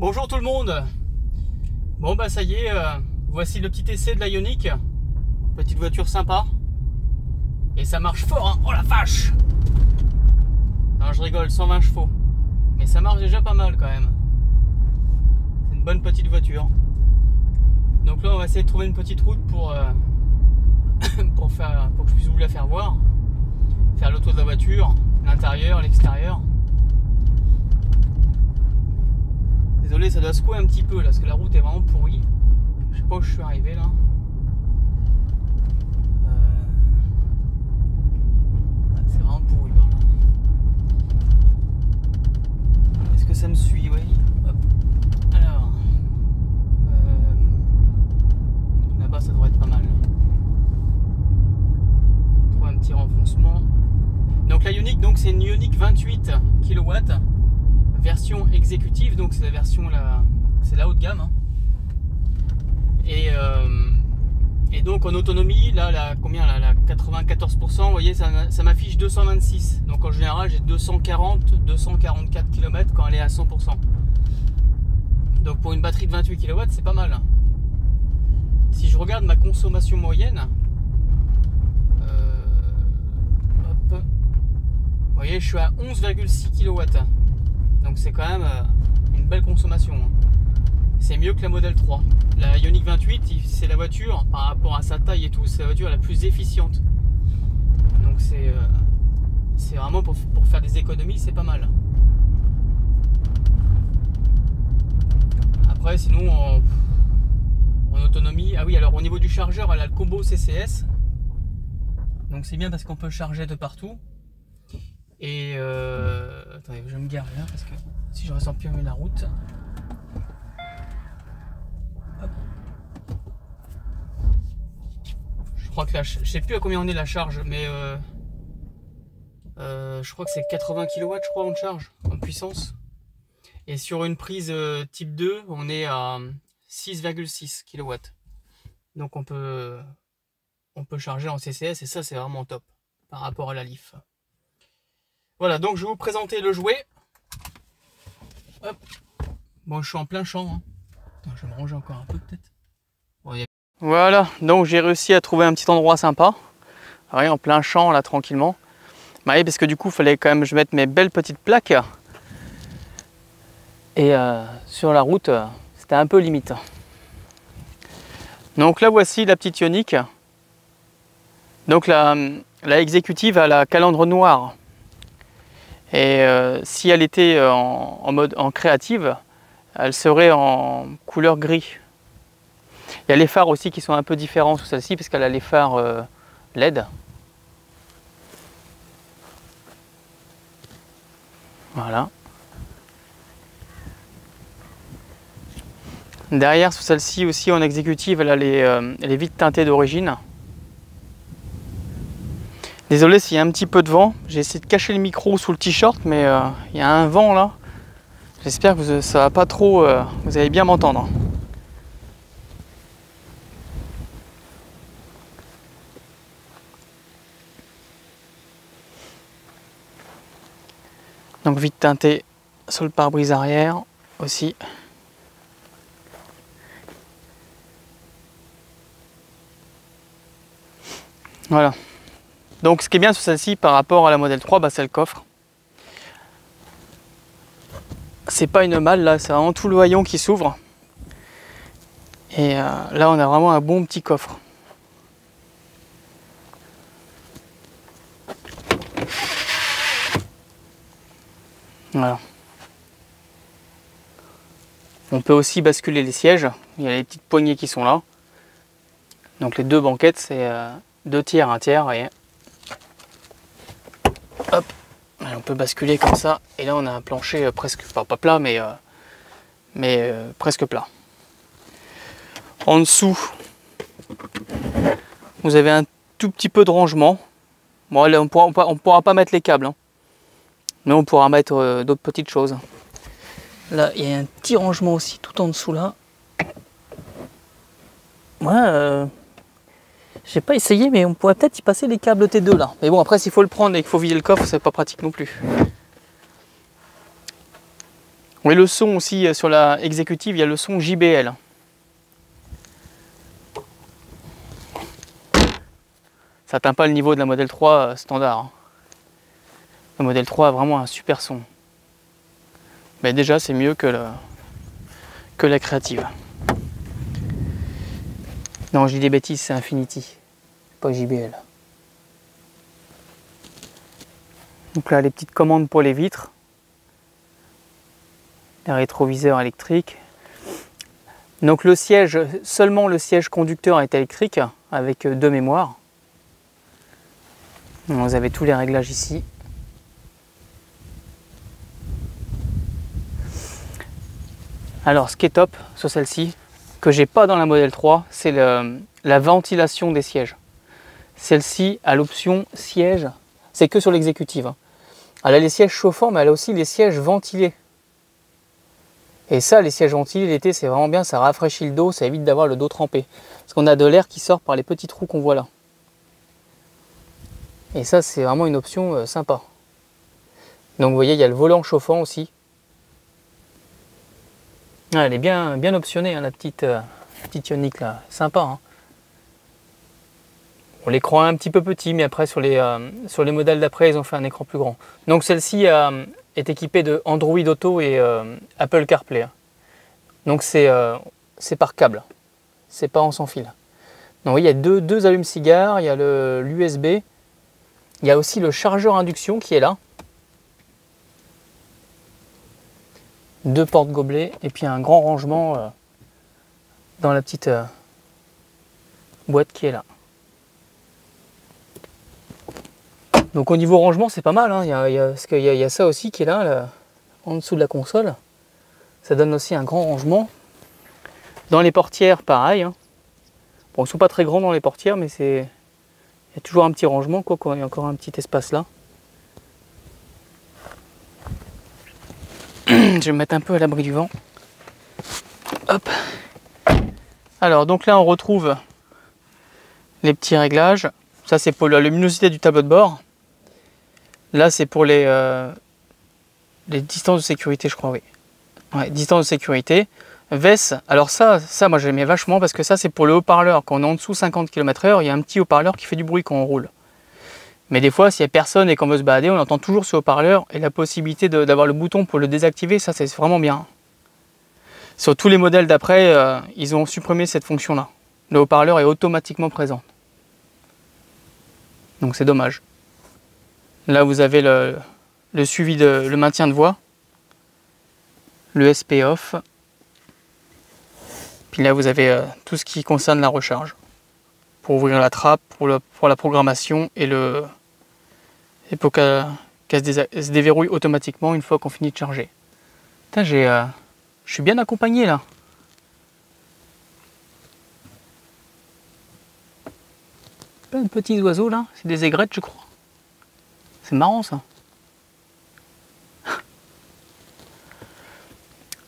Bonjour tout le monde. Bon bah ça y est, voici le petit essai de la Ioniq. Petite voiture sympa. Et ça marche fort, hein. Oh la vache! Non, je rigole, 120 chevaux. Mais ça marche déjà pas mal quand même. C'est une bonne petite voiture. Donc là on va essayer de trouver une petite route pour, pour que je puisse vous la faire voir. Faire le tour de la voiture, l'intérieur, l'extérieur. Désolé, ça doit secouer un petit peu là, parce que la route est vraiment pourrie. Je sais pas où je suis arrivé là. C'est vraiment pourri par là. Est-ce que ça me suit? Oui. Hop. Alors. Là-bas, ça devrait être pas mal. Trouver un petit renfoncement. Donc la Ioniq, donc c'est une Ioniq 28 kW. Version exécutive, donc c'est la version c'est la haut de gamme, hein. Et donc en autonomie, là, combien là, la 94%, vous voyez, ça m'affiche 226. Donc en général, j'ai 240-244 km quand elle est à 100%. Donc pour une batterie de 28 kW, c'est pas mal. Si je regarde ma consommation moyenne, hop, vous voyez, je suis à 11,6 kW. Donc c'est quand même une belle consommation. C'est mieux que la Model 3. La Ioniq 28, c'est la voiture, par rapport à sa taille et tout, c'est la voiture la plus efficiente. Donc c'est vraiment pour faire des économies, c'est pas mal. Après sinon en autonomie, ah oui, alors au niveau du chargeur, elle a le combo CCS. Donc c'est bien parce qu'on peut charger de partout. Et attendez, je me gare là parce que si je ressens plus la route. Hop. Je crois que là, je sais plus à combien on est la charge, mais je crois que c'est 80 kW, je crois, en charge, en puissance. Et sur une prise type 2, on est à 6,6 kW. Donc on peut charger en CCS et ça c'est vraiment top par rapport à la Leaf. Voilà, donc je vais vous présenter le jouet. Hop. Bon, je suis en plein champ, hein. Attends, je vais me ranger encore un peu peut-être. Bon, voilà, donc j'ai réussi à trouver un petit endroit sympa. Ouais, en plein champ là, tranquillement. Bah, oui, parce que du coup, il fallait quand même que je mette mes belles petites plaques. Et sur la route, c'était un peu limite. Donc là, voici la petite Ioniq. Donc la exécutive a la calandre noire. Et si elle était en créative, elle serait en couleur gris. Il y a les phares aussi qui sont un peu différents sous celle-ci parce qu'elle a les phares LED. Voilà. Derrière, sous celle-ci aussi en exécutive, elle a les vitres teintées d'origine. Désolé s'il y a un petit peu de vent, j'ai essayé de cacher le micro sous le t-shirt, mais il y a un vent là. J'espère que ça va pas trop, vous allez bien m'entendre. Donc vite teinté sur le pare-brise arrière aussi. Voilà. Donc ce qui est bien sur celle-ci par rapport à la Model 3, bah, c'est le coffre. C'est pas une malle là, c'est vraiment tout le haillon qui s'ouvre. Et là on a vraiment un bon petit coffre. Voilà. On peut aussi basculer les sièges. Il y a les petites poignées qui sont là. Donc les deux banquettes, c'est 2 tiers, 1 tiers. Et hop, on peut basculer comme ça. Et là on a un plancher presque, enfin pas plat, mais presque plat. En dessous, vous avez un tout petit peu de rangement. Bon, là, on pourra pas mettre les câbles, hein. Mais on pourra mettre d'autres petites choses. Là, il y a un petit rangement aussi tout en dessous là. Ouais, j'ai pas essayé, mais on pourrait peut-être y passer les câbles T2 là. Mais bon, après, s'il faut le prendre et qu'il faut vider le coffre, c'est pas pratique non plus. Oui, le son aussi, sur la exécutive, il y a le son JBL. Ça n'atteint pas le niveau de la Model 3 standard, hein. La Model 3 a vraiment un super son. Mais déjà, c'est mieux que la Creative. Non, je dis des bêtises, c'est Infinity, pas JBL. Donc là, les petites commandes pour les vitres. Les rétroviseurs électriques. Donc le siège, seulement le siège conducteur est électrique, avec 2 mémoires. Donc vous avez tous les réglages ici. Alors ce qui est top sur celle-ci, que j'ai pas dans la Model 3, c'est la ventilation des sièges. Celle-ci a l'option siège, c'est que sur l'exécutive, hein. Elle a les sièges chauffants, mais elle a aussi les sièges ventilés. Et ça, les sièges ventilés l'été, c'est vraiment bien, ça rafraîchit le dos, ça évite d'avoir le dos trempé. Parce qu'on a de l'air qui sort par les petits trous qu'on voit là. Et ça, c'est vraiment une option sympa. Donc vous voyez, il y a le volant chauffant aussi. Ah, elle est bien optionnée, hein, la petite Ioniq là, sympa, hein. On l'écran est un petit peu petit, mais après sur les modèles d'après, ils ont fait un écran plus grand. Donc celle-ci est équipée de Android Auto et Apple CarPlay. Donc c'est par câble, c'est pas en sans fil. Donc il y a deux allumes-cigares, il y a l'USB, il y a aussi le chargeur induction qui est là. 2 portes gobelets et puis un grand rangement dans la petite boîte qui est là. Donc au niveau rangement, c'est pas mal, hein. Parce qu'il y a ça aussi qui est là, en dessous de la console. Ça donne aussi un grand rangement. Dans les portières, pareil, hein. Bon, ils ne sont pas très grands dans les portières, mais il y a toujours un petit rangement, quoi, il y a encore un petit espace là. Je vais me mettre un peu à l'abri du vent. Hop. Alors, donc là, on retrouve les petits réglages. Ça, c'est pour la luminosité du tableau de bord. Là, c'est pour les distances de sécurité, je crois, oui. Ouais, distance de sécurité. VES, alors ça moi j'aimais vachement parce que ça c'est pour le haut-parleur. Quand on est en dessous 50 km/h, il y a un petit haut-parleur qui fait du bruit quand on roule. Mais des fois, s'il n'y a personne et qu'on veut se balader, on entend toujours ce haut-parleur et la possibilité d'avoir le bouton pour le désactiver, ça c'est vraiment bien. Sur tous les modèles d'après, ils ont supprimé cette fonction-là. Le haut-parleur est automatiquement présent. Donc c'est dommage. Là, vous avez le suivi le maintien de voix, le SP off. Puis là, vous avez tout ce qui concerne la recharge. Pour ouvrir la trappe, pour la programmation et pour qu'elle se déverrouille automatiquement une fois qu'on finit de charger. Putain, je suis bien accompagné là. Plein de petits oiseaux là, c'est des aigrettes je crois. C'est marrant ça.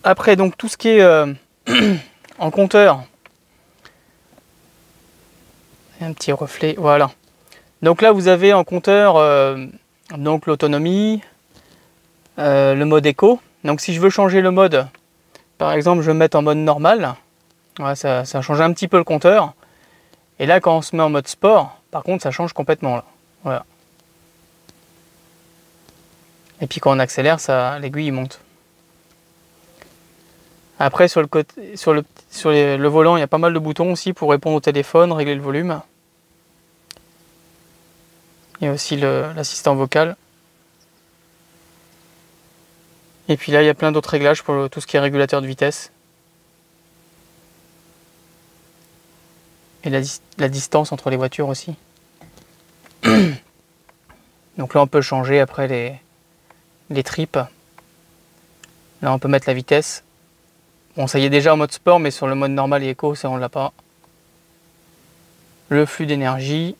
Après donc tout ce qui est en compteur. Un petit reflet, voilà. Donc là vous avez en compteur donc l'autonomie, le mode éco. Donc si je veux changer le mode, par exemple je vais me mettre en mode normal, ouais, ça change un petit peu le compteur. Et là quand on se met en mode sport, par contre ça change complètement là. Voilà. Et puis quand on accélère, l'aiguille monte. Après sur le volant, il y a pas mal de boutons aussi pour répondre au téléphone, régler le volume. Il y a aussi l'assistant vocal. Et puis là, il y a plein d'autres réglages pour tout ce qui est régulateur de vitesse. Et la distance entre les voitures aussi. Donc là, on peut changer après les tripes. Là, on peut mettre la vitesse. Bon, ça y est déjà en mode sport, mais sur le mode normal et éco, ça on l'a pas. Le flux d'énergie.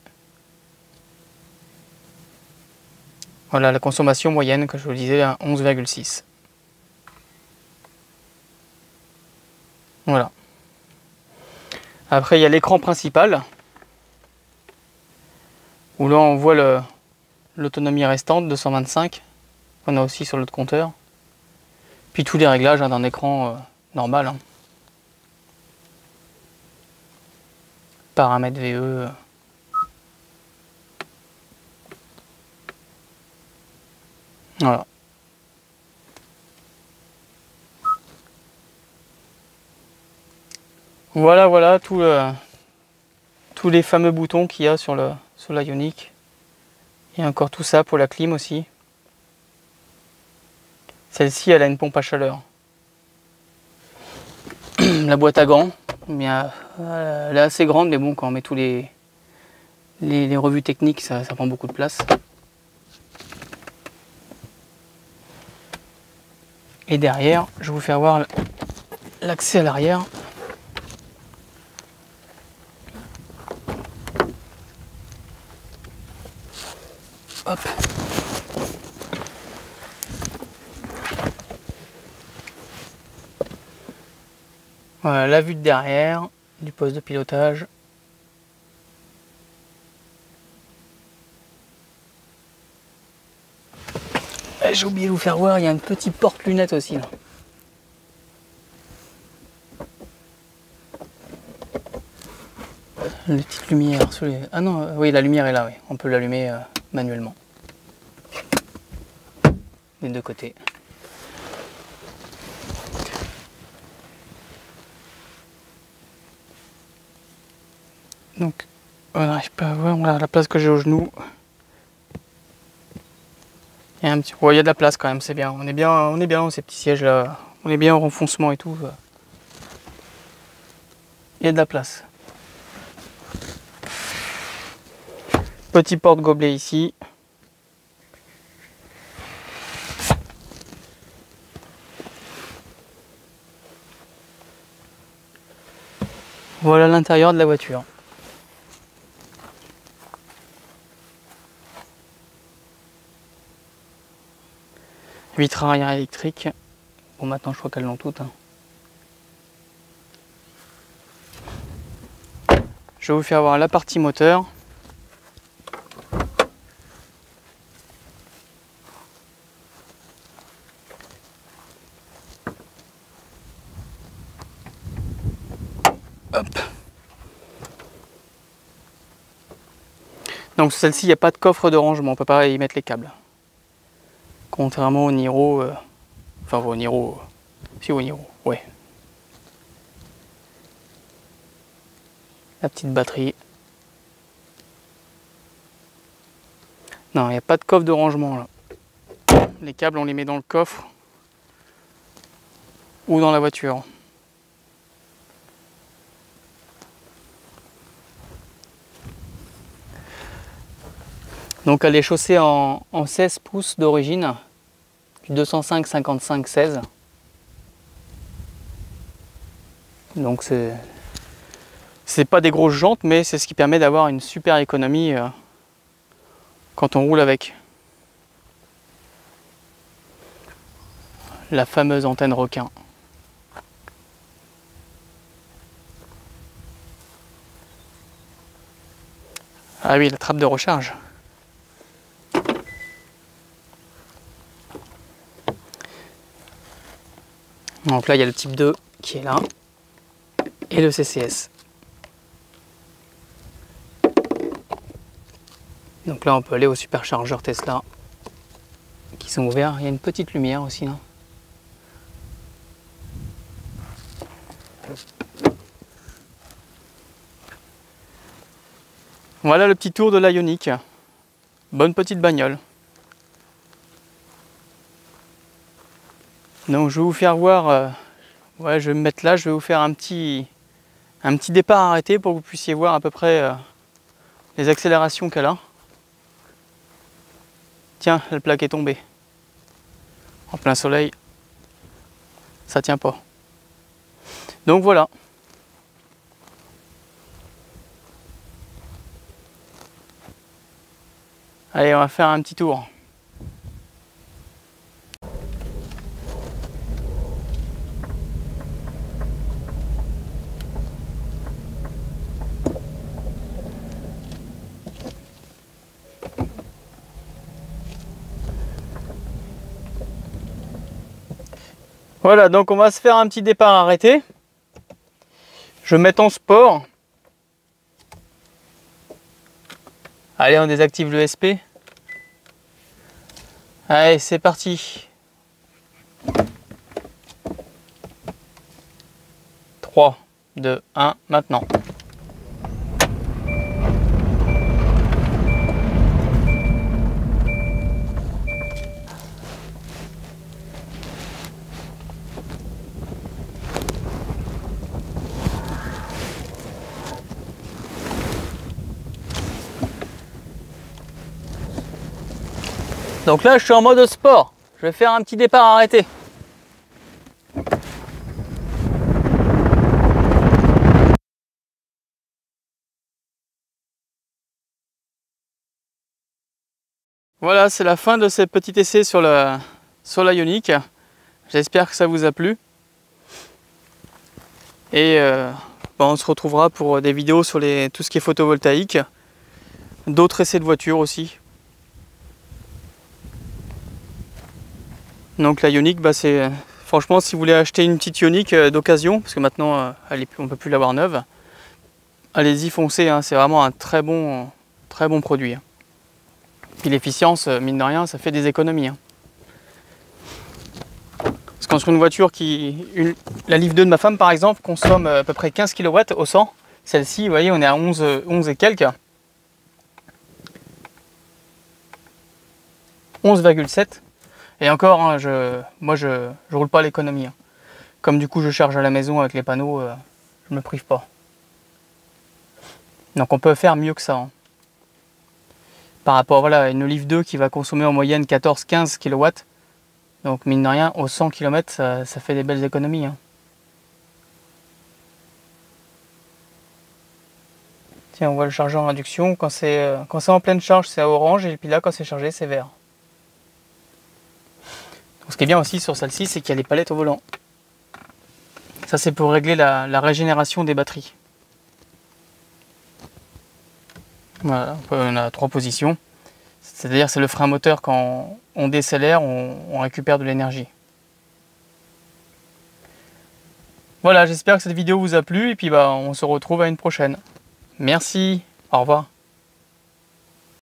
Voilà, la consommation moyenne, comme je vous le disais, à 11,6. Voilà. Après, il y a l'écran principal, où là, on voit l'autonomie restante, 225, qu'on a aussi sur l'autre compteur. Puis tous les réglages hein, d'un écran normal. Hein. Paramètres VE. Voilà. Voilà tous les fameux boutons qu'il y a sur la Ioniq. Il y a encore tout ça pour la clim aussi. Celle-ci, elle a une pompe à chaleur. La boîte à gants, elle est assez grande, mais bon, quand on met tous les revues techniques, ça prend beaucoup de place. Et derrière, je vais vous faire voir l'accès à l'arrière. Hop. Voilà la vue de derrière du poste de pilotage. J'ai oublié de vous faire voir, il y a une petite porte-lunette aussi là. Les petites lumières sur les... Ah non, oui, la lumière est là, oui. On peut l'allumer manuellement. Des deux côtés. Donc, on n'arrive pas à voir, voilà la place que j'ai au genou. Il y a un petit... Ouais, il y a de la place quand même, c'est bien. On est bien dans ces petits sièges là. On est bien au renfoncement et tout. Il y a de la place. Petit porte-gobelet ici. Voilà l'intérieur de la voiture. Vitres arrière électriques. Bon, maintenant je crois qu'elles l'ont toutes. Hein. Je vais vous faire voir la partie moteur. Hop. Donc celle-ci, il n'y a pas de coffre de rangement, on ne peut pas y mettre les câbles. Contrairement au Niro, enfin au Niro, si au Niro, ouais. La petite batterie. Non, il n'y a pas de coffre de rangement là. Les câbles, on les met dans le coffre ou dans la voiture. Donc elle est chaussée en 16 pouces d'origine, du 205/55/16. Donc c'est pas des grosses jantes, mais c'est ce qui permet d'avoir une super économie quand on roule avec. La fameuse antenne requin. Ah oui, la trappe de recharge. Donc là, il y a le type 2 qui est là. Et le CCS. Donc là, on peut aller au superchargeur Tesla qui sont ouverts. Il y a une petite lumière aussi là. Voilà le petit tour de la Ioniq. Bonne petite bagnole. Donc je vais vous faire voir, ouais, je vais me mettre là, je vais vous faire un petit départ arrêté pour que vous puissiez voir à peu près les accélérations qu'elle a. Tiens, la plaque est tombée. En plein soleil, ça tient pas. Donc voilà. Allez, on va faire un petit tour. Voilà, donc on va se faire un petit départ arrêté. Je vais mettre en sport. Allez, on désactive le SP. Allez, c'est parti. 3, 2, 1, maintenant. Donc là, je suis en mode sport. Je vais faire un petit départ arrêté. Voilà, c'est la fin de ce petit essai sur la Ioniq. J'espère que ça vous a plu. Et on se retrouvera pour des vidéos sur tout ce qui est photovoltaïque. D'autres essais de voitures aussi. Donc la Ioniq, c'est franchement, si vous voulez acheter une petite Ioniq d'occasion, parce que maintenant on ne peut plus l'avoir neuve, allez-y, foncez, hein, c'est vraiment un très bon produit. Puis l'efficience, mine de rien, ça fait des économies. Hein. Parce qu'on sur une voiture la Leaf 2 de ma femme par exemple, consomme à peu près 15 kW au 100. Celle-ci, vous voyez, on est à 11 et quelques. 11,7. Et encore, hein, moi je roule pas à l'économie. Hein. Comme du coup je charge à la maison avec les panneaux, je me prive pas. Donc on peut faire mieux que ça. Hein. Par rapport voilà, à une Leaf 2 qui va consommer en moyenne 14-15 kW. Donc mine de rien, au 100 km, ça fait des belles économies. Hein. Tiens, on voit le chargeur en induction. Quand c'est en pleine charge, c'est à orange. Et puis là, quand c'est chargé, c'est vert. Donc, ce qui est bien aussi sur celle-ci, c'est qu'il y a les palettes au volant. Ça, c'est pour régler la régénération des batteries. Voilà, on a 3 positions. C'est-à-dire c'est le frein moteur, quand on décélère, on récupère de l'énergie. Voilà, j'espère que cette vidéo vous a plu et puis on se retrouve à une prochaine. Merci, au revoir.